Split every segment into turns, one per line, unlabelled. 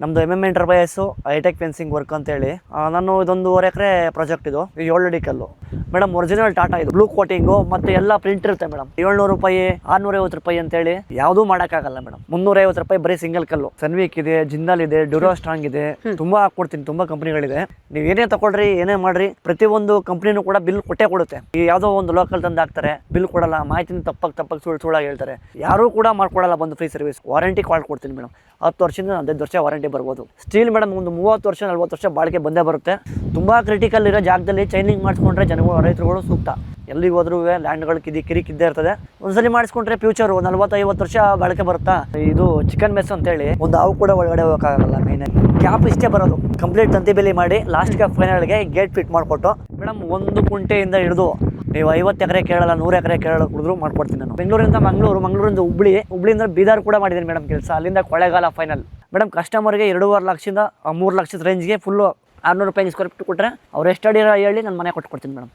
ನಮ್ಮದು ಎಂಟರ್ಪ್ರೈಸು high tech fencing work ಅಂತೇಳಿ ನಾನು ಇದೊಂದು 1 ಎಕರೆ ಪ್ರಾಜೆಕ್ಟ್ ಇದು 7 ಅಡಿ ಕಲ್ಲು ಮೇಡಮ್. ಒರಿಜಿನಲ್ ಟಾಟಾ ಇದು, ಬ್ಲೂ ಕೋಟಿಂಗು ಮತ್ತು ಎಲ್ಲ ಪ್ರಿಂಟ್ ಇರುತ್ತೆ ಮೇಡಮ್. 700 ರೂಪಾಯಿ 650 ರೂಪಾಯಿ ಅಂತೇಳಿ ಯಾವುದೂ ಮಾಡೋಕ್ಕಾಗಲ್ಲ ಮೇಡಮ್. 350 ರೂಪಾಯಿ ಬರೀ ಸಿಂಗಲ್ ಕಲ್ಲು. ಸನ್ವಿಕ್ ಇದೆ, ಜಿಂದಾಲ್ ಇದೆ, ಡ್ಯೂರೋ ಸ್ಟ್ರಾಂಗ್ ಇದೆ, ತುಂಬಾ ಹಾಕ್ಕೊಡ್ತೀನಿ. ತುಂಬಾ ಕಂಪ್ನಿಗಳಿದೆ. ನೀವು ಏನೇ ತಗೊಳ್ರಿ, ಏನೇ ಮಾಡ್ರಿ, ಪ್ರತಿಯೊಂದು ಕಂಪ್ನಿನೂ ಕೂಡ ಬಿಲ್ ಕೊಟ್ಟೇ ಕೊಡುತ್ತೆ. ಈ ಯಾವುದೋ ಒಂದು ಲೋಕಲ್ ತಂದು ಹಾಕ್ತಾರೆ, ಬಿಲ್ ಕೊಡಲ್ಲ, ಮಾಹಿತಿನ ತಪ್ಪಾಗಿ ಸುಳ್ಳಾಗಿ ಹೇಳ್ತಾರೆ. ಯಾರೂ ಕೂಡ ಮಾಡ್ಕೊಡಲ್ಲ. ಬಂದು ಫ್ರೀ ಸರ್ವಿಸ್, ವಾರಂಟಿ ಕಾರ್ಡ್ ಕೊಡ್ತೀನಿ ಮೇಡಮ್. 10 ವರ್ಷದಿಂದ 15 ವರ್ಷ ವಾರಂಟಿ ಬರ್ಬೋದು. ಸ್ಟೀಲ್ ಮೇಡಮ್ ಒಂದು 30 ವರ್ಷ 40 ವರ್ಷ ಬಾಳಿಕೆ ಬಂದೇ ಬರುತ್ತೆ. ತುಂಬ ಕ್ರಿಟಿಕಲ್ ಇರೋ ಜಾಗದಲ್ಲಿ ಚೈನಿಂಗ್ ಮಾಡಿಸ್ಕೊಂಡ್ರೆ ಜನಗಳು, ರೈತರುಗಳು ಸೂಕ್ತ. ಎಲ್ಲಿಗೆ ಹೋದ್ರೂ ಲ್ಯಾಂಡ್ಗಳು ಕಿರಿಕಿದ್ದೇ ಇರ್ತದೆ. ಒಂದ್ಸಲಿ ಮಾಡಿಸ್ಕೊಂಡ್ರೆ ಫ್ಯೂಚರು 40-50 ವರ್ಷ ಬಾಳಿಕೆ ಬರುತ್ತಾ. ಇದು ಚಿಕನ್ ಮೆಸ್ ಅಂತೇಳಿ ಒಂದು ಹಾವು ಕೂಡ ಒಳಗಡೆ ಹೋಗೋಕ್ಕಾಗಲ್ಲ. ಮೇನ್ ಕ್ಯಾಪ್ ಇಷ್ಟೇ ಬರೋದು. ಕಂಪ್ಲೀಟ್ ತಂತಿ ಬೇಲಿ ಮಾಡಿ ಲಾಸ್ಟ್ಗೆ ಫೈನಲ್ಗೆ ಗೇಟ್ ಫಿಟ್ ಮಾಡಿಕೊಟ್ಟು ಮೇಡಮ್, 1 ಕುಂಟೆಯಿಂದ ಹಿಡಿದು ನೀವು 50 ಎಕರೆ ಕೇಳಲ್ಲ, 100 ಎಕರೆ ಕೇಳಲ್ಲ ಕುಡಿದ್ರು ಮಾಡ್ಕೊಡ್ತೀನಿ ನಾನು. ಬೆಂಗಳೂರಿಂದ ಮಂಗಳೂರಿಂದ ಹುಬ್ಳಿಯಿಂದ ಬೀದರ್ ಕೂಡ ಮಾಡಿದ್ದೀನಿ ಮೇಡಮ್ ಕೆಲಸ. ಅಲ್ಲಿಂದ ಕೊಳ್ಳೇಗಾಲ ಫೈನಲ್ ಮೇಡಮ್. ಕಸ್ಟಮರ್ಗೆ 2.5 ಲಕ್ಷದಿಂದ 3 ಲಕ್ಷದ ರೇಂಜ್ಗೆ ಫುಲ್ಲು 600 ರೂಪಾಯಿ ಸ್ಕ್ವೇರ್ ಫೀಟ್ ಕೊಟ್ಟರೆ ಅವ್ರು ಎಷ್ಟು ಅಡಿ ಹೇಳಿ ನಾನು ಮನೆ ಕೊಟ್ಕೊಡ್ತೀನಿ ಮೇಡಮ್.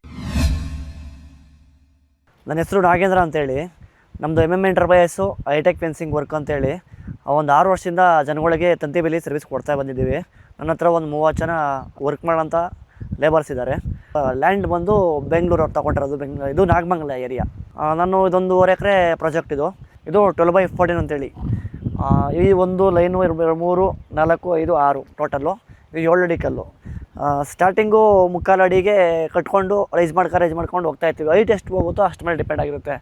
ನನ್ನ ಹೆಸರು ನಾಗೇಂದ್ರ ಅಂತೇಳಿ. ನಮ್ಮದು ಎಂಟರ್ಪ್ರೈಸು ಹೈಟೆಕ್ ಫೆನ್ಸಿಂಗ್ ವರ್ಕ್ ಅಂತೇಳಿ ಒಂದು 6 ವರ್ಷದಿಂದ ಜನಗಳಿಗೆ ತಂತಿ ಬೇಲಿ ಸರ್ವಿಸ್ ಕೊಡ್ತಾ ಬಂದಿದ್ದೀವಿ. ನನ್ನ ಹತ್ರ ಒಂದು 30 ಜನ ವರ್ಕ್ ಮಾಡೋಂಥ ಲೇಬರ್ಸ್ ಇದ್ದಾರೆ. ಲ್ಯಾಂಡ್ ಬಂದು ಬೆಂಗಳೂರು ಅವ್ರು ತೊಗೊಂಡಿರೋದು. ಇದು ನಾಗಮಂಗಲ ಏರಿಯಾ. ನಾನು ಇದೊಂದು 1 ಎಕರೆ ಪ್ರಾಜೆಕ್ಟ್ ಇದು 12/14 ಅಂತೇಳಿ. ಈ ಒಂದು ಲೈನು 3, 4, 5, 6 ಟೋಟಲ್ಲು. ಇದು 7 ಅಡಿ ಕಲ್ಲು. ಸ್ಟಾರ್ಟಿಂಗು 3/4 ಅಡಿಗೆ ಕಟ್ಕೊಂಡು ರೈಸ್ ಮಾಡ್ಕೊಂಡು ಹೋಗ್ತಾ ಇರ್ತೀವಿ. ಹೈಟ್ ಎಷ್ಟು ಹೋಗುತ್ತೋ ಅಷ್ಟು ಮೇಲೆ ಡಿಪೆಂಡ್ ಆಗಿರುತ್ತೆ.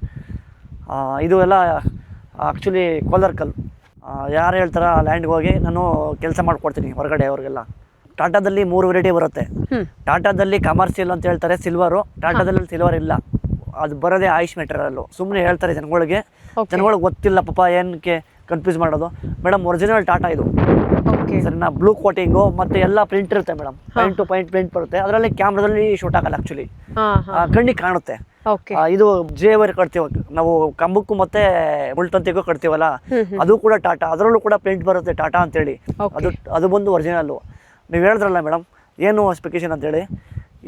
ಇದು ಎಲ್ಲ ಆ್ಯಕ್ಚುಲಿ ಕೋಲಾರ್ ಕಲ್ಲು. ಯಾರು ಹೇಳ್ತಾರ ಲ್ಯಾಂಡ್ಗೆ ಹೋಗಿ ನಾನು ಕೆಲಸ ಮಾಡಿಕೊಡ್ತೀನಿ ಹೊರಗಡೆ ಅವ್ರಿಗೆಲ್ಲ. ಟಾಟಾದಲ್ಲಿ 3 ವೆರೈಟಿ ಬರುತ್ತೆ. ಟಾಟಾದಲ್ಲಿ ಕಮರ್ಷಿಯಲ್ ಅಂತ ಹೇಳ್ತಾರೆ, ಸಿಲ್ವರು. ಟಾಟಾದಲ್ಲಿ ಸಿಲ್ವರ್ ಇಲ್ಲ, ಅದು ಬರೋದೇ ಆಯುಷ್ ಮೆಟೀರಿಯಲ್ಲು. ಸುಮ್ಮನೆ ಹೇಳ್ತಾರೆ ಜನಗಳಿಗೆ ಗೊತ್ತಿಲ್ಲ ಪಾಪ, ಏನಕ್ಕೆ ಕನ್ಫ್ಯೂಸ್ ಮಾಡೋದು. ಮೇಡಮ್ ಒರಿಜಿನಲ್ ಟಾಟಾ ಇದು ಸರಿನಾ. ಬ್ಲೂ ಕೋಟಿಂಗು ಮತ್ತು ಎಲ್ಲ ಪ್ರಿಂಟ್ ಇರುತ್ತೆ madam. Point to point print ಬರುತ್ತೆ. ಅದರಲ್ಲಿ ಕ್ಯಾಮ್ರಾದಲ್ಲಿ ಶೂಟ್ ಆಗಲ್ಲ. ಆ್ಯಕ್ಚುಲಿ ಕಣ್ಣಿಗೆ ಕಾಣುತ್ತೆ. ಇದು ಜೇವರ್ ಕಟ್ತೀವ ನಾವು, ಕಂಬಕ್ಕೂ ಮತ್ತೆ ಮುಳ್ತಂತಿಗೂ ಕಟ್ತೀವಲ್ಲ, ಅದು ಕೂಡ ಟಾಟಾ. ಅದರಲ್ಲೂ ಕೂಡ ಪ್ರಿಂಟ್ ಬರುತ್ತೆ ಟಾಟಾ ಅಂತೇಳಿ. ಅದು ಬಂದು ಒರಿಜಿನಲ್ಲು. ನೀವು ಹೇಳಿದ್ರಲ್ಲ ಮೇಡಮ್ ಏನು ಸ್ಪೆಸಿಫಿಕೇಶನ್ ಅಂತೇಳಿ,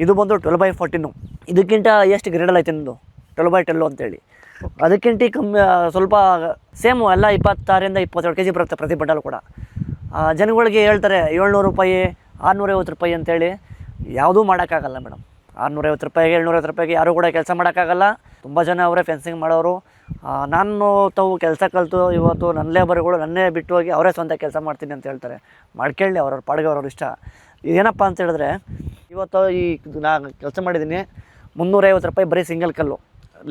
ಇದು ಬಂದು 12/14. ಇದಕ್ಕಿಂತ ಎಷ್ಟು ಗ್ರೇಡಲ್ ಐತೆ ನಿಮ್ಮದು 12/12 ಅಂತೇಳಿ. ಅದಕ್ಕಿಂತ ಕಮ್ಮಿ ಸ್ವಲ್ಪ ಸೇಮು ಎಲ್ಲ 26ರಿಂದ 27 kg ಬರುತ್ತೆ ಪ್ರತಿ ಬಂಡಲ್ ಕೂಡ. ಜನಗಳಿಗೆ ಹೇಳ್ತಾರೆ 700 ರೂಪಾಯಿ 650 ರೂಪಾಯಿ ಅಂತೇಳಿ ಯಾವುದೂ ಮಾಡೋಕ್ಕಾಗಲ್ಲ ಮೇಡಮ್. 650 ರೂಪಾಯಿಗೆ 750 ರೂಪಾಯಿಗೆ ಯಾರೂ ಕೂಡ ಕೆಲಸ ಮಾಡೋಕ್ಕಾಗಲ್ಲ. ತುಂಬ ಜನ ಅವರೇ ಫೆನ್ಸಿಂಗ್ ಮಾಡೋರು. ನಾನು ತಾವು ಕೆಲಸ ಕಲಿತು ಇವತ್ತು ನನ್ನ ಲೇಬರ್ಗಳು ನನ್ನೇ ಬಿಟ್ಟು ಹೋಗಿ ಅವರೇ ಸ್ವಂತ ಕೆಲಸ ಮಾಡ್ತೀನಿ ಅಂತ ಹೇಳ್ತಾರೆ. ಮಾಡ್ಕೊಳ್ಳಿ, ಅವ್ರವ್ರ ಪಾಡಿಗೆ ಅವ್ರವ್ರ ಇಷ್ಟ. ಏನಪ್ಪ ಅಂತ ಹೇಳಿದ್ರೆ, ಇವತ್ತು ನಾನು ಕೆಲಸ ಮಾಡಿದ್ದೀನಿ 350 ರೂಪಾಯಿ ಬರೀ ಸಿಂಗಲ್ ಕಲ್ಲು.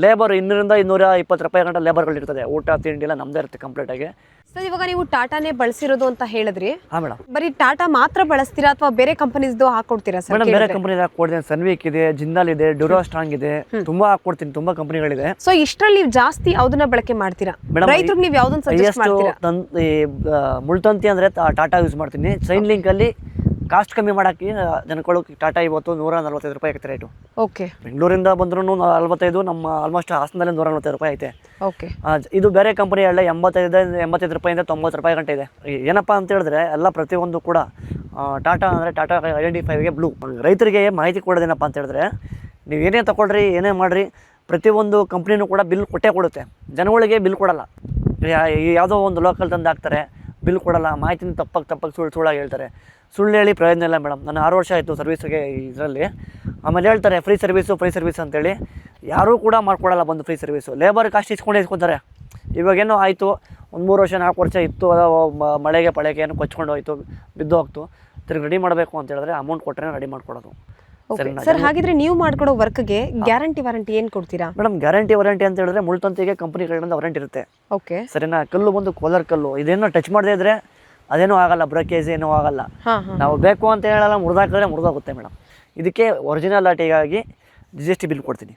ಲೇಬರ್ 200ರಿಂದ 220 ರೂಪಾಯಿ ಗಂಟೆ ಲೇಬರ್ಗಳಿರ್ತದೆ. ಊಟ ತಿಂಡಿ ಎಲ್ಲ ನಮ್ಮದೇ ಇರುತ್ತೆ ಕಂಪ್ಲೀಟಾಗಿ.
ಸರ್, ಇವಾಗ ನೀವು ಟಾಟಾನೇ ಬಳಸಿರೋದು ಅಂತ ಹೇಳಿದ್ರಿ.
ಹಾಂ ಮೇಡಮ್.
ಬರೀ ಟಾಟಾ ಮಾತ್ರ ಬಳಸ್ತೀರಾ ಅಥವಾ ಬೇರೆ ಕಂಪನೀಸ್ದು ಹಾಕೊಡ್ತೀರಾ ಸರ್?
ಮೇಡಮ್ ಬೇರೆ ಕಂಪನಿ ಹಾಕೊಡ್ತೀನಿ. ಸನ್ವಿಕ್ ಇದೆ, ಜಿಂದಾಲ್ ಇದೆ, ಡ್ಯೂರೋ ಸ್ಟ್ರಾಂಗ್ ಇದೆ, ತುಂಬಾ ಹಾಕೊಡ್ತೀನಿ. ತುಂಬಾ ಕಂಪನಿಗಳಿದೆ.
ಸೊ ಇಷ್ಟರಲ್ಲಿ ನೀವು ಜಾಸ್ತಿ ಯಾವ್ದನ್ನ ಬಳಕೆ ಮಾಡ್ತೀರಾ? ರೈತರಿಗೆ ನೀವು ಯಾವ್ದನ್ನ ಸಜೆಸ್ಟ್ ಮಾಡ್ತೀರಾ?
ಮುಳ್ತಂತಿ ಅಂದ್ರೆ ಟಾಟಾ ಯೂಸ್ ಮಾಡ್ತೀನಿ. ಚೈನ್ ಲಿಂಕ್ ಅಲ್ಲಿ ಕಾಸ್ಟ್ ಕಮ್ಮಿ ಮಾಡೋಕ್ಕೆ ಜನಗಳು ಟಾಟಾ ಇವತ್ತು 145 ರೂಪಾಯಿ ಆಗುತ್ತೆ ರೇಟು.
ಓಕೆ.
ಬೆಂಗಳೂರಿಂದ ಬಂದ್ರೂ 45, ನಮ್ಮ ಆಲ್ಮೋಸ್ಟ್ ಹಾಸನದಲ್ಲಿ 145 ರೂಪಾಯಿ ಐತೆ.
ಓಕೆ.
ಇದು ಬೇರೆ ಕಂಪನಿ ಎಲ್ಲ 85 ರೂಪಾಯಿಂದ 90 ರೂಪಾಯಿ ಗಂಟೆ ಇದೆ. ಏನಪ್ಪ ಅಂತ ಹೇಳಿದ್ರೆ ಎಲ್ಲ ಪ್ರತಿಯೊಂದು ಕೂಡ ಟಾಟಾ ಅಂದರೆ ಟಾಟಾ ಐಡೆಂಟಿಫೈಗೆ ಬ್ಲೂ. ರೈತರಿಗೆ ಮಾಹಿತಿ ಕೊಡೋದೇನಪ್ಪ ಅಂತ ಹೇಳಿದ್ರೆ, ನೀವು ಏನೇ ತಗೊಳ್ರಿ, ಏನೇ ಮಾಡಿರಿ, ಪ್ರತಿಯೊಂದು ಕಂಪ್ನಿನೂ ಕೂಡ ಬಿಲ್ ಕೊಟ್ಟೇ ಕೊಡುತ್ತೆ. ಜನಗಳಿಗೆ ಬಿಲ್ ಕೊಡಲ್ಲ. ಯಾವುದೋ ಒಂದು ಲೋಕಲ್ ತಂದು ಹಾಕ್ತಾರೆ, ಬಿಲ್ ಕೊಡಲ್ಲ, ಮಾಹಿತಿನ ತಪ್ಪಾಗಿ ಸುಳ್ಳಾಗಿ ಹೇಳ್ತಾರೆ. ಸುಳ್ಳು ಹೇಳಿ ಪ್ರಯೋಜನ ಇಲ್ಲ ಮೇಡಮ್. ನಾನು 6 ವರ್ಷ ಆಯಿತು ಸರ್ವಿಸ್ಗೆ ಇದರಲ್ಲಿ. ಆಮೇಲೆ ಹೇಳ್ತಾರೆ ಫ್ರೀ ಸರ್ವಿಸ್ ಅಂತೇಳಿ. ಯಾರೂ ಕೂಡ ಮಾಡ್ಕೊಡಲ್ಲ ಬಂದು ಫ್ರೀ ಸರ್ವಿಸು. ಲೇಬರ್ ಕಾಸ್ಟ್ ಇಸ್ಕೊಂತಾರೆ. ಇವಾಗೇನೋ ಆಯಿತು, ಒಂದು 3 ವರ್ಷ 4 ವರ್ಷ ಇತ್ತು, ಮಳೆಗೆ ಪಳೆಗೆ ಏನೋ ಕೊಚ್ಕೊಂಡು ಹೋಯ್ತು, ಬಿದ್ದು ಹೋಗ್ತು, ತಿರ್ಗಿ ರೆಡಿ ಮಾಡಬೇಕು ಅಂತ ಹೇಳಿದ್ರೆ ಅಮೌಂಟ್ ಕೊಟ್ಟರೆ ರೆಡಿ ಮಾಡ್ಕೊಡೋದು.
ಸರ್, ಹಾಗಿದ್ರೆ ನೀವು ಮಾಡ್ಕೊಡೋ ವರ್ಕ್ಗೆ ಗ್ಯಾರಂಟಿ ವಾರಂಟಿ ಏನು ಕೊಡ್ತೀರಾ?
ಮೇಡಮ್ ಗ್ಯಾರಂಟಿ ವಾರಂಟಿ ಅಂತ ಹೇಳಿದ್ರೆ ಮುಳ್ತಂತಿಗೆ ಕಂಪನಿಗಳಿಂದ ವಾರಂಟಿ ಇರುತ್ತೆ.
ಓಕೆ.
ಸರಿನಾ. ಕಲ್ಲು ಬಂದು ಕೋಲಾರ್ ಕಲ್ಲು. ಇದೇನೋ ಟಚ್ ಮಾಡದೇ ಇದ್ರೆ ಅದೇನೂ ಆಗಲ್ಲ, ಬ್ರೇಕೇಜ್ ಏನೂ ಆಗಲ್ಲ. ನಾವು ಬೇಕು ಅಂತ ಹೇಳಲ್ಲ, ಮುರಿದಾಕಿದ್ರೆ ಮುರಿದೋಗುತ್ತೆ ಮೇಡಮ್. ಇದಕ್ಕೆ ಒರಿಜಿನಾಲಿಟಿಗಾಗಿ GST ಬಿಲ್ ಕೊಡ್ತೀನಿ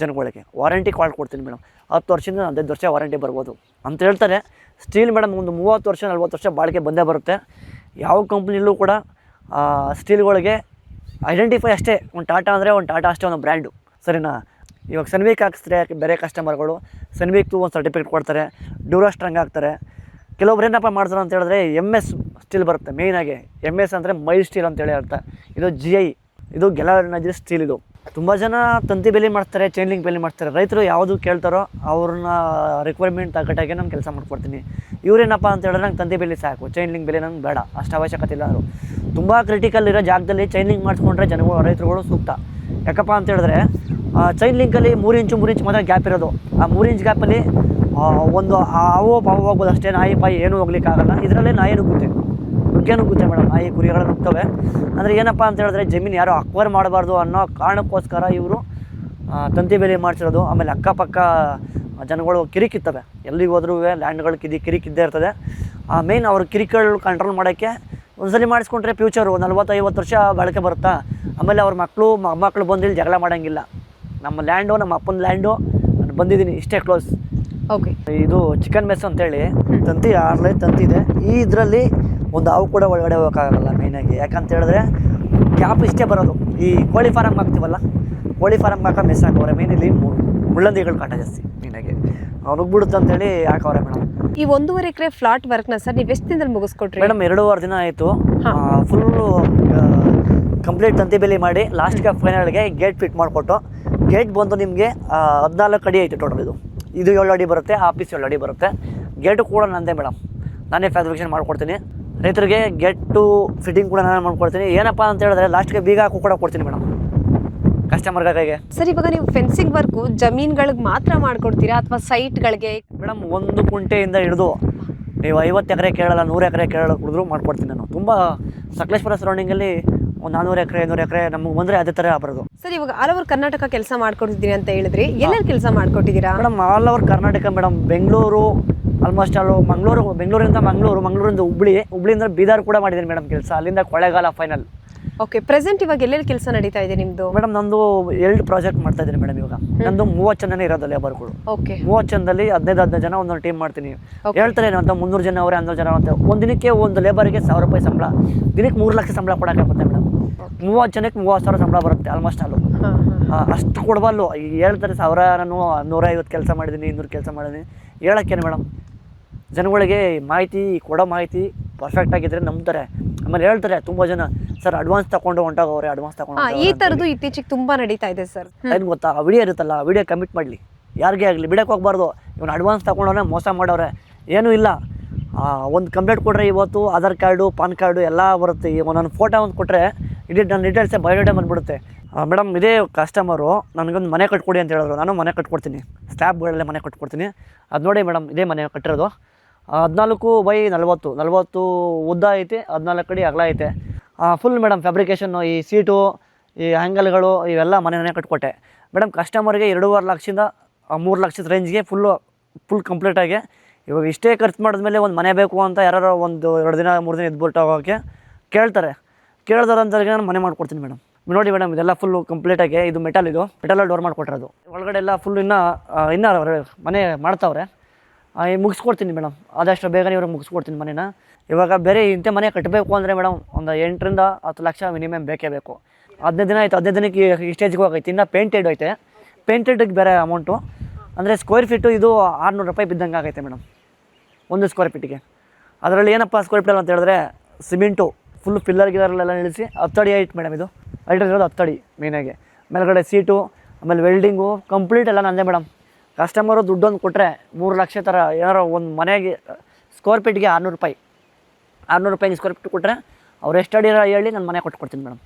ಜನಗಳಿಗೆ. ವಾರಂಟಿ ಕಾರ್ಡ್ ಕೊಡ್ತೀನಿ ಮೇಡಮ್. 10 ವರ್ಷದಿಂದ 15 ವರ್ಷ ವಾರಂಟಿ ಬರ್ಬೋದು ಅಂತ ಹೇಳ್ತಾರೆ. ಸ್ಟೀಲ್ ಮೇಡಮ್ ಒಂದು 30 ವರ್ಷ 40 ವರ್ಷ ಬಾಳಿಕೆ ಬಂದೇ ಬರುತ್ತೆ. ಯಾವ ಕಂಪ್ನಿಲೂ ಕೂಡ ಸ್ಟೀಲ್ಗಳಿಗೆ ಐಡೆಂಟಿಫೈ ಅಷ್ಟೇ. ಒಂದು ಟಾಟಾ ಅಂದರೆ ಒಂದು ಟಾಟಾ ಅಷ್ಟೇ, ಒಂದು ಬ್ರ್ಯಾಂಡು. ಸರಿನಾ. ಇವಾಗ ಸನ್ವಿಕ್ ಹಾಕಿಸಿದ್ರೆ ಬೇರೆ ಕಸ್ಟಮರ್ಗಳು ಸನ್ವಿಕ್ದು ಒಂದು ಸರ್ಟಿಫಿಕೇಟ್ ಕೊಡ್ತಾರೆ, ಡ್ಯೂರೋ ಸ್ಟ್ರಾಂಗ್ ಹಾಕ್ತಾರೆ. ಕೆಲವೊಬ್ರು ಏನಪ್ಪ ಮಾಡ್ತಾರೆ ಅಂತ ಹೇಳಿದ್ರೆ MS ಸ್ಟೀಲ್ ಬರುತ್ತೆ. ಮೇಯ್ನಾಗಿ MS ಅಂದರೆ ಮೈಲ್ ಸ್ಟೀಲ್ ಅಂತೇಳಿ ಅರ್ಥ. ಇದು GI, ಇದು ಗೆಲಾನೈಜ್ಡ್ ಸ್ಟೀಲ್. ಇದು ತುಂಬ ಜನ ತಂತಿ ಬೇಲಿ ಮಾಡ್ತಾರೆ, ಚೈನ್ ಲಿಂಕ್ ಬೇಲಿ ಮಾಡ್ತಾರೆ. ರೈತರು ಯಾವುದು ಕೇಳ್ತಾರೋ ಅವ್ರನ್ನ ರಿಕ್ವೈರ್ಮೆಂಟ್ ತಗಟ್ಟಾಗೆ ನಾನು ಕೆಲಸ ಮಾಡ್ಕೊಡ್ತೀನಿ. ಇವ್ರೇನಪ್ಪ ಅಂತ ಹೇಳಿದ್ರೆ ನಂಗೆ ತಂತಿ ಬೇಲಿ ಸಾಕು, ಚೈನ್ ಲಿಂಕ್ ಬೇಲಿ ನಂಗೆ ಬೇಡ, ಅಷ್ಟು ಅವಶ್ಯಕತೆ ಇಲ್ಲ. ಅವರು ತುಂಬ ಕ್ರಿಟಿಕಲ್ ಇರೋ ಜಾಗದಲ್ಲಿ ಚೈನ್ ಲಿಂಕ್ ಮಾಡಿಸ್ಕೊಂಡ್ರೆ ರೈತರುಗಳು ಸೂಕ್ತ. ಯಾಕಪ್ಪ ಅಂತ ಹೇಳಿದ್ರೆ ಚೈನ್ ಲಿಂಕಲ್ಲಿ 3 ಇಂಚು ಮಾತ್ರ ಗ್ಯಾಪ್ ಇರೋದು. ಆ 3 ಇಂಚ್ ಗ್ಯಾಪಲ್ಲಿ ಒಂದು ಹಾವು ಪಾವು ಹೋಗ್ಬೋದು ಅಷ್ಟೇ, ನಾಯಿ ಪಾಯಿ ಏನೂ ಹೋಗ್ಲಿಕ್ಕಾಗಲ್ಲ. ಇದರಲ್ಲೇ ನಾಯಿ ನುಗ್ಗುತ್ತೆ ಮೇಡಮ್, ನಾಯಿ ಕುರಿಗಳು ನುಗ್ತವೆ. ಅಂದರೆ ಏನಪ್ಪ ಅಂತ ಹೇಳಿದ್ರೆ ಜಮೀನು ಯಾರೋ ಅಕ್ವೈರ್ ಮಾಡಬಾರ್ದು ಅನ್ನೋ ಕಾರಣಕ್ಕೋಸ್ಕರ ಇವರು ತಂತಿ ಬೇಲಿ ಮಾಡಿಸಿರೋದು. ಆಮೇಲೆ ಅಕ್ಕಪಕ್ಕ ಜನಗಳು ಕಿರಿಕಿತ್ತವೆ, ಎಲ್ಲಿಗೆ ಹೋದ್ರೂ ಲ್ಯಾಂಡ್ಗಳು ಕಿರಿಕಿದ್ದೇ ಇರ್ತದೆ. ಮೇಯ್ನ್ ಅವ್ರ ಕಿರಿಕಗಳು ಕಂಟ್ರೋಲ್ ಮಾಡೋಕ್ಕೆ ಒಂದ್ಸಲಿ ಮಾಡಿಸ್ಕೊಂಡ್ರೆ ಫ್ಯೂಚರು 40-50 ವರ್ಷ ಬಾಳಿಕೆ ಬರುತ್ತಾ. ಆಮೇಲೆ ಅವ್ರ ಮೊಮ್ಮಕ್ಕಳು ಬಂದು ಇಲ್ಲಿ ಜಗಳ ಮಾಡೋಂಗಿಲ್ಲ. ನಮ್ಮ ಲ್ಯಾಂಡು, ನಮ್ಮ ಅಪ್ಪನ ಲ್ಯಾಂಡು, ನಾನು ಬಂದಿದ್ದೀನಿ, ಇಷ್ಟೇ ಕ್ಲೋಸ್.
ಓಕೆ,
ಇದು ಚಿಕನ್ ಮೆಸ್ ಅಂತೇಳಿ ತಂತಿ 6 ಲೈನ್ ತಂತಿ ಇದೆ. ಈ ಇದರಲ್ಲಿ ಒಂದು ಹಾವು ಕೂಡ ಒಳಗಡೆ ಹೋಗೋಕ್ಕಾಗಲ್ಲ ಮೇಯ್ನಾಗಿ. ಯಾಕಂತ ಹೇಳಿದ್ರೆ ಗ್ಯಾಪ್ ಇಷ್ಟೇ ಬರೋದು. ಈ ಕೋಳಿ ಫಾರಮ್ ಹಾಕ್ತೀವಲ್ಲ, ಕೋಳಿ ಫಾರಮ್ ಹಾಕೋ ಮೆಸ್ ಹಾಕವ್ರೆ. ಮೇಯ್ನ್ ಇಲ್ಲಿ ಮುಳ್ಳಂದಿಗಳು ಕಾಟ ಜಾಸ್ತಿ ಮೇಯ್ನಾಗಿ ನುಗ್ಬಿಡುತ್ತೆ ಅಂತೇಳಿ ಹಾಕವ್ರೆ ಮೇಡಮ್.
ಈ 1.5 ಎಕರೆ ಫ್ಲಾಟ್ ವರ್ಕ್ನ ಸರ್ ನೀವು ಎಷ್ಟು ದಿನದಲ್ಲಿ ಮುಗಿಸ್ಕೊಟ್ರಿ?
ಮೇಡಮ್ 2.5 ದಿನ ಆಯಿತು. ಫುಲ್ಲು ಕಂಪ್ಲೀಟ್ ತಂತಿ ಬೇಲಿ ಮಾಡಿ ಲಾಸ್ಟ್ಗೆ ಫೈನಲ್ಗೆ ಗೇಟ್ ಫಿಟ್ ಮಾಡಿಕೊಟ್ಟು, ಗೇಟ್ ಬಂದು ನಿಮಗೆ 14 ಅಡಿ ಐತೆ ಟೋಟಲ್. ಇದು 7 ಅಡಿ ಬರುತ್ತೆ, ಆಫೀಸ್ 7 ಅಡಿ ಬರುತ್ತೆ. ಗೇಟು ಕೂಡ ನಂದೇ ಮೇಡಮ್, ನಾನೇ ಫ್ಯಾಬ್ರಿಕೇಷನ್ ಮಾಡ್ಕೊಡ್ತೀನಿ. ರೈತರಿಗೆ ಗೇಟು ಫಿಟ್ಟಿಂಗ್ ಕೂಡ ನಾನು ಮಾಡ್ಕೊಡ್ತೀನಿ. ಏನಪ್ಪ ಅಂತ ಹೇಳಿದ್ರೆ ಲಾಸ್ಟ್ಗೆ ಬೀಗ ಹಾಕಿ ಕೂಡ ಕೊಡ್ತೀನಿ ಮೇಡಮ್ ಕಸ್ಟಮರ್ಗೆ ಕೈಗೆ.
ಸರ್, ಇವಾಗ ನೀವು ಫೆನ್ಸಿಂಗ್ ವರ್ಕು ಜಮೀನುಗಳಿಗೆ ಮಾತ್ರ ಮಾಡ್ಕೊಡ್ತೀರಾ ಅಥವಾ ಸೈಟ್ಗಳಿಗೆ?
ಮೇಡಮ್ 1 ಕುಂಟೆಯಿಂದ ಹಿಡಿದು ನೀವು 50 ಎಕರೆ ಕೇಳಲ್ಲ, 100 ಎಕರೆ ಕೇಳಲ್ಲ ಕುಡಿದ್ರು ಮಾಡ್ಕೊಡ್ತೀನಿ ನಾನು. ತುಂಬ ಸಕಲೇಶ್ಪುರ ಸರೌಂಡಿಂಗಲ್ಲಿ ಒಂದು 400 ಎಕರೆ 500 ಎಕರೆ ನಮಗೆ ಬಂದರೆ ಅದೇ ಥರ ಬರೋದು.
ಸರ್, ಇವಾಗ ಆಲ್ ಓವರ್ ಕರ್ನಾಟಕ ಕೆಲಸ ಮಾಡ್ಕೊಡ್ತಿದ್ದೀನಿ ಅಂತ ಹೇಳಿದ್ರಿ, ಎಲ್ಲೆಲ್ಲಿ ಕೆಲಸ ಮಾಡ್ಕೊಟ್ಟಿದ್ದೀರಾ?
Madam all over Karnataka madam. Bengaluru almost all, ಬೆಂಗಳೂರಿಂದ ಮಂಗಳೂರಿಂದ ಹುಬ್ಳಿಯಿಂದ ಬೀದರ್ ಕೂಡ ಮಾಡಿದ್ದೀನಿ ಮೇಡಮ್ ಕೆಲಸ. ಅಲ್ಲಿಂದ ಕೊಳ್ಳೇಗಾಲ ಫೈನಲ್.
ಓಕೆ, ಪ್ರೆಸೆಂಟ್ ಇವಾಗ ಎಲ್ಲೆಲ್ಲಿ ಕೆಲಸ ನಡೀತಾ ಇದೆ ನಿಮ್ಮದು?
ಮೇಡಮ್ ನಂದು 2 ಪ್ರಾಜೆಕ್ಟ್ ಮಾಡ್ತಾ ಇದ್ದೀನಿ ಮೇಡಮ್. ಇವಾಗ ನಂದು 30 ಜನನೇ ಇರೋದು ಲೇಬರ್ಗಳು.
ಓಕೆ,
30 ಜನದಲ್ಲಿ 15 ಜನ ಒಂದೊಂದು ಟೀಮ್ ಮಾಡ್ತೀನಿ. ಹೇಳ್ತಾರೆ ಅಂತ 300 ಜನ ಅವರೇ 100 ಜನ ಅಂತ. ಒಂದು ದಿನಕ್ಕೆ ಒಂದು ಲೇಬರ್ಗೆ 1000 ರೂಪಾಯಿ ಸಂಬಳ, ದಿನಕ್ಕೆ 3 ಲಕ್ಷ ಸಂಬಳ ಕೊಡೋಕ್ಕಾಗುತ್ತೆ ಮೇಡಮ್. 30 ಜನಕ್ಕೆ 30,000 ಸಂಬಳ ಬರುತ್ತೆ ಆಲ್ಮೋಸ್ಟ್ ಅಲ್ಲೂ. ಅಷ್ಟು ಕೊಡಬಲ್ಲು. ಹೇಳ್ತಾರೆ 1000, ನಾನು 150 ಕೆಲಸ ಮಾಡಿದ್ದೀನಿ, 200 ಕೆಲಸ ಮಾಡಿದ್ದೀನಿ. ಹೇಳೋಕ್ಕೇನು ಮೇಡಮ್, ಜನಗಳಿಗೆ ಕೊಡೋ ಮಾಹಿತಿ ಪರ್ಫೆಕ್ಟ್ ಆಗಿದ್ರೆ ನಂಬ್ತಾರೆ. ಆಮೇಲೆ ಹೇಳ್ತಾರೆ ತುಂಬ ಜನ, ಸರ್ ಅಡ್ವಾನ್ಸ್ ತಗೊಂಡು ಹೊಂಟೋಗವ್ರೆ, ಅಡ್ವಾನ್ಸ್ ತಗೊಂಡು.
ಈ ಥರದ್ದು ಇತ್ತೀಚೆಗೆ ತುಂಬ ನಡೀತಾ ಇದೆ ಸರ್.
ಏನು ಗೊತ್ತಾ, ಆ ವಿಡಿಯೋ ಇರುತ್ತಲ್ಲ, ಆ ವಿಡಿಯೋ ಕಮಿಟ್ ಮಾಡಲಿ, ಯಾರಿಗೇ ಆಗಲಿ ಬಿಡಕ್ಕೆ ಹೋಗ್ಬಾರ್ದು. ಇವನು ಅಡ್ವಾನ್ಸ್ ತಗೊಂಡವ್ರೆ, ಮೋಸ ಮಾಡವ್ರೆ. ಏನೂ ಇಲ್ಲ, ಒಂದು ಕಂಪ್ಲೇಂಟ್ ಕೊಟ್ಟರೆ ಇವತ್ತು ಆಧಾರ್ ಕಾರ್ಡು, ಪಾನ್ ಕಾರ್ಡು ಎಲ್ಲ ಬರುತ್ತೆ. ಈಗ ನನ್ನ ಫೋಟೋ ಒಂದು ಕೊಟ್ಟರೆ ನನ್ನ ಡೀಟೇಲ್ಸೇ ಬಯೋಡೇಟಾ ಬಂದುಬಿಡುತ್ತೆ. ಮೇಡಮ್ ಇದೇ ಕಸ್ಟಮರು ನನಗೊಂದು ಮನೆ ಕಟ್ಕೊಡಿ ಅಂತ ಹೇಳಿದ್ರು. ನಾನು ಮನೆ ಕಟ್ಕೊಡ್ತೀನಿ, ಸ್ಲ್ಯಾಬ್ಗಳಲ್ಲೇ ಮನೆ ಕಟ್ಕೊಡ್ತೀನಿ. ಅದು ನೋಡಿ ಮೇಡಮ್, ಇದೇ ಮನೆ ಕಟ್ಟಿರೋದು. 14x40 ಉದ್ದ ಐತೆ, 14 ಅಡಿ ಅಗಲ ಐತೆ. ಫುಲ್ ಮೇಡಮ್ ಫ್ಯಾಬ್ರಿಕೇಷನ್ನು, ಈ ಸೀಟು, ಈ ಹ್ಯಾಂಗಲ್ಗಳು ಇವೆಲ್ಲ ಮನೆ ಕಟ್ಕೊಟ್ಟೆ ಮೇಡಮ್. ಕಸ್ಟಮರ್ಗೆ 2.5 ಲಕ್ಷದಿಂದ 3 ಲಕ್ಷದ ರೇಂಜ್ಗೆ ಫುಲ್ ಕಂಪ್ಲೀಟಾಗಿ. ಇವಾಗ ಇಷ್ಟೇ ಖರ್ಚು ಮಾಡಿದ್ಮೇಲೆ ಒಂದು ಮನೆ ಬೇಕು ಅಂತ ಯಾರು 1-2 ದಿನ 3 ದಿನ ಇದ್ಬಿಟ್ಟು ಹೋಗೋಕ್ಕೆ ಕೇಳ್ದಾರಂತವ್ರಿಗೆ ನಾನು ಮನೆ ಮಾಡ್ಕೊಡ್ತೀನಿ ಮೇಡಮ್. ನೋಡಿ ಮೇಡಮ್, ಇದೆಲ್ಲ ಫುಲ್ಲು ಕಂಪ್ಲೀಟಾಗಿ ಇದು ಮೆಟಲ್ ಡೋರ್ ಮಾಡಿಕೊಟ್ಟಿರೋದು. ಒಳಗಡೆ ಎಲ್ಲ ಫುಲ್ ಇನ್ನೂ ಮನೆ ಮಾಡ್ತಾವ್ರೆ. ಮುಗಿಸ್ಕೊಡ್ತೀನಿ ಮೇಡಮ್, ಆದಷ್ಟು ಬೇಗನೆ ಇವ್ರಿಗೆ ಮುಗಿಸ್ಕೊಡ್ತೀನಿ ಮನೇನ. ಇವಾಗ ಬೇರೆ ಇಂಥ ಮನೆ ಕಟ್ಟಬೇಕು ಅಂದರೆ ಮೇಡಮ್ ಒಂದು 8ರಿಂದ 10 ಲಕ್ಷ ಮಿನಿಮಮ್ ಬೇಕೇ ಬೇಕು. 15 ದಿನ ಆಯಿತು, 15 ದಿನಕ್ಕೆ ಈ ಸ್ಟೇಜ್ಗೆ ಹೋಗೈತೆ. ಇನ್ನು ಪೇಂಟೆಡ್ ಐತೆ, ಪೇಂಟೆಡ್ಗೆ ಬೇರೆ ಅಮೌಂಟು. ಅಂದರೆ ಸ್ಕ್ವೇರ್ ಫೀಟು ಇದು 600 ರೂಪಾಯಿ ಬಿದ್ದಂಗೆ ಆಗೈತೆ ಮೇಡಮ್, 1 ಸ್ಕ್ವೇರ್ ಫೀಟಿಗೆ. ಅದರಲ್ಲಿ ಏನಪ್ಪ ಸ್ಕ್ವೇರ್ ಫೀಟಲ್ಲಿ ಅಂತ ಹೇಳಿದ್ರೆ ಸಿಮೆಂಟು ಫುಲ್ ಗಿಲ್ಲರ್ಲೆಲ್ಲ ಇಳಿಸಿ 10 ಅಡಿ ಐಟ್ ಮೇಡಮ್. ಇದು ಐಟ್ ಇರೋದು 10 ಅಡಿ ಮೇನಾಗೆ. ಮೇಲ್ಗಡೆ ಸೀಟು, ಆಮೇಲೆ ವೆಲ್ಡಿಂಗು ಕಂಪ್ಲೀಟ್ ಎಲ್ಲ ನಂದೇ ಮೇಡಮ್. ಕಸ್ಟಮರು ದುಡ್ಡೊಂದು ಕೊಟ್ಟರೆ 3 ಲಕ್ಷ ಥರ ಏನಾರು ಒಂದು ಮನೆಗೆ ಸ್ಕ್ವೇರ್ ಫೀಟ್ಗೆ 600 ರೂಪಾಯಿ ಸ್ಕ್ವೇರ್ ಫೀಟ್ ಕೊಟ್ಟರೆ ಅವ್ರು ಎಷ್ಟು ಅಡಿ ಹೇಳಿ ನಾನು ಮನೆ ಕೊಟ್ಕೊಡ್ತೀನಿ ಮೇಡಮ್.